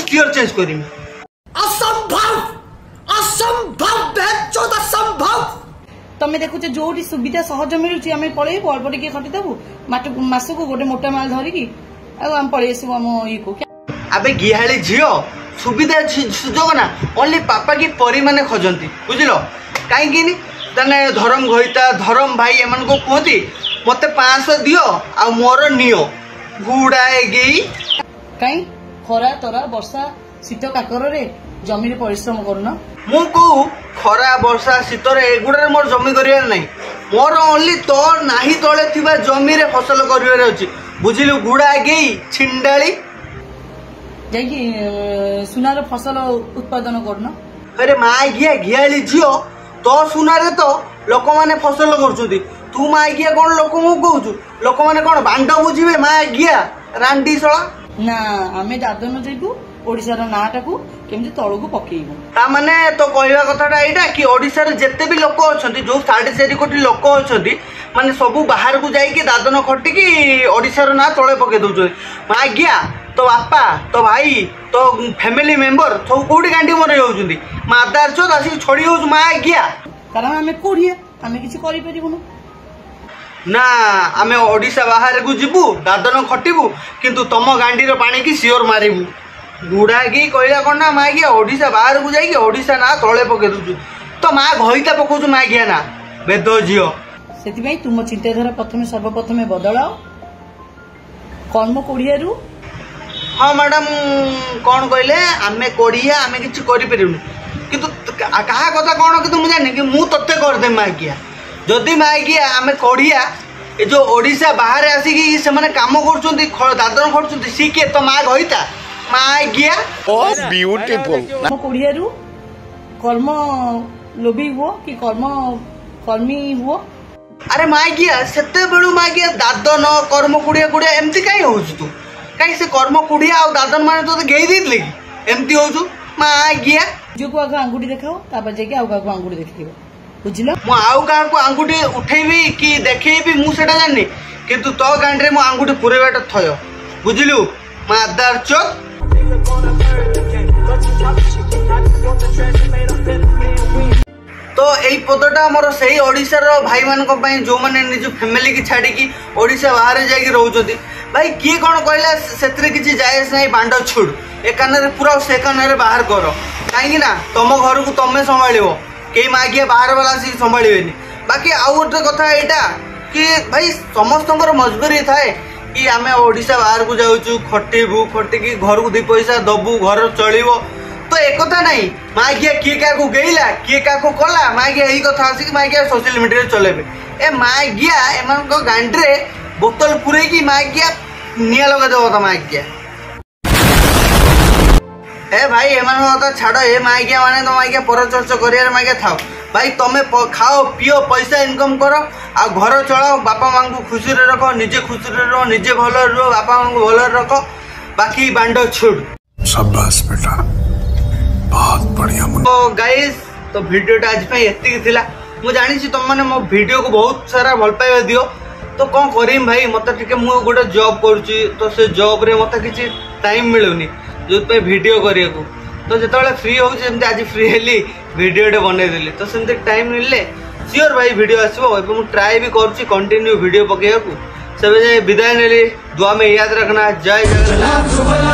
Sure change करिम। असंभव असंभव बेचोद असंभव। तमे देखुचे जोटी सुविधा सहज मिलुची आमे पळेबो अल्प टिके खटी देबो मासको गोटे मोटा माल धरिकी आ हम पळेसु हम इको अबे गिहाली झियो सुविधा सुजोग ना ओनली पापा की परी माने खोजंती बुझिलो काई किनी तने धरम घइता धरम भाई एमन को कहती मते 500 दियो आ मोर नियो गुडाए गई काई खरा तरा वर्षा शीत काकर रे जमी रे परिश्रम करना मु को खरा वर्षा शीत रे एगुडा रे मोर जमी करियार नाही मोर ओनली तो नाही तळे थिबा जमी रे फसल करियार अछि बुझिलु गुडा गई छिंडाली जाई सुनार फसल उत्पादन करना अरे मा गिया गियाली झियो तो सुनारे तो लोक माने फसल करछुदी तू मा गिया कोन लोक मु कहूछु लोक माने कोन बांड बुझिबे मा गिया रांडी सळा ना आमे दादन जइबु ओडिसा रो नाटा को केमि तळगु पकेइबु ता माने तो कहवा कथाटा एटा कि ओडिसा रे जत्ते भी लोक अछंती जो 4.5 कोटी लोक अछंती माने सबु बाहर को जाई के दादन खट्टी की ओडिसा रो ना तळे पके दउछ मा गिया तो बापा तो भाई तो फैमिली मेंबर सब कोडी गांडी मरे जाउछंती मादार चोद आसी छोड़ी होउछ मा गिया कारण आमे कोडिया आमे किछि करि परिबुनु ना आमे ओडिसा बाहर को जिबु दादन खटिबु किंतु तम गांडी रो पानी की सियोर मारिबु गुडा की कहला कोन ना मा गिया ओडिसा बाहर को जाई के ओडिसा ना तळे पके दउछ तो मा घइता पकोछु मा गिया ना बेदो जियो सेति भाई तुम चिंताधारा प्रथमे सर्वप्रथमे बदलाओ कर्म कोडिया रु हाँ मैडम कौन कहले आमे कोड़िया आमे किछि करि परिबु किंतु कहा कथा कौन कि तुम जाने कि मु तत्ते कर दे मागिया जदि मागिया आमे कोड़िया ए जो ओडिसा बाहर आसी कि से माने काम करछुंती दादन खडछुंती सी के तो मा गइता मागिया ओ ब्यूटीफुल कर्म कोडिया रु कर्म लोभी हुओ कि कर्म कर्मी हुओ अरे मागिया सेते बेलु मागिया दादन कर्म कुड़िया कुड़िया एमती काई होउछ तू कहीं से कर्म कुड़िया और दादन माने तो गई देले कि एमती होछु मा गिया जो को आगे अंगुठी देखाओ तापर जे के आउ का अंगुठी देखिबो बुझिलो मु आउ का को अंगुठी उठेबी कि देखेबी मु सेटा जाननी किंतु तो गांडरे मु अंगुठी पुरेबाटा थयो बुझिलु मादार चोद तो यही पदटा मोर सही ओडिसा रो भाई मानक पई जो माने निज फैमिली की छाड़ी की ओडिसा बाहर जाई के रहउछथि भाई किए कौन कहला सेतरे किछि जायस नहीं बांड छुड़ ए कान रे पूरा से कान रे बाहर करो काहे ना तुम घर को तमे संभाळिबो के मागिया बाहर वाला सी संभाळिबेनी बाकी आउ गोटे कथा एटा कि भाई समस्त मजबूरी थाए कि आमे ओडिसा बाहर को जाउछु खटिबु खटिकी घर को 2 पैसा दबु घर चलिबो तो एक कथा नहीं मागिया किए क्या को गईला किए क्या को कला मागिया यही कथा आसी मागिया सोशल मीडिया चलेबे ए मागिया एमन को गांडरे बोतल पुरे की मागिया निया लगा देबो त मागिया ए भाई एमन कथा छाड़ो ए मागिया माने तो मागिया पर चर्चा करियर मागिया थाओ भाई तमे खाओ पियो पैसा इनकम करो आ घर चलाओ बापा मां को खुशी रे रखो निजे खुशी रे रहो निजे भलो रहो बापा मां को भलो रखो बाकी बांडो छोड़ शाबाश बेटा बहुत बढ़िया तो गाइस तो वीडियोटा आज पे एतिक थिला मु जानि छी तुम माने मो वीडियो को बहुत सारा भल पाइबा दियो तो कौन करीम भाई मत टिके मु गोटे जॉब करूची तो से जॉब रे मत किछि टाइम मिलुनी जो पे वीडियो करिया को तो जेतबेले फ्री हो जेमते आज फ्री हेली वीडियोटे बनै देली तो सेमते टाइम मिलले सियोर भाई वीडियो आसबो एबे मु ट्राई भी करूची कंटिन्यू वीडियो पकेया को सबे विदाय नेली दुआ में याद रखना जय जगन्नाथ।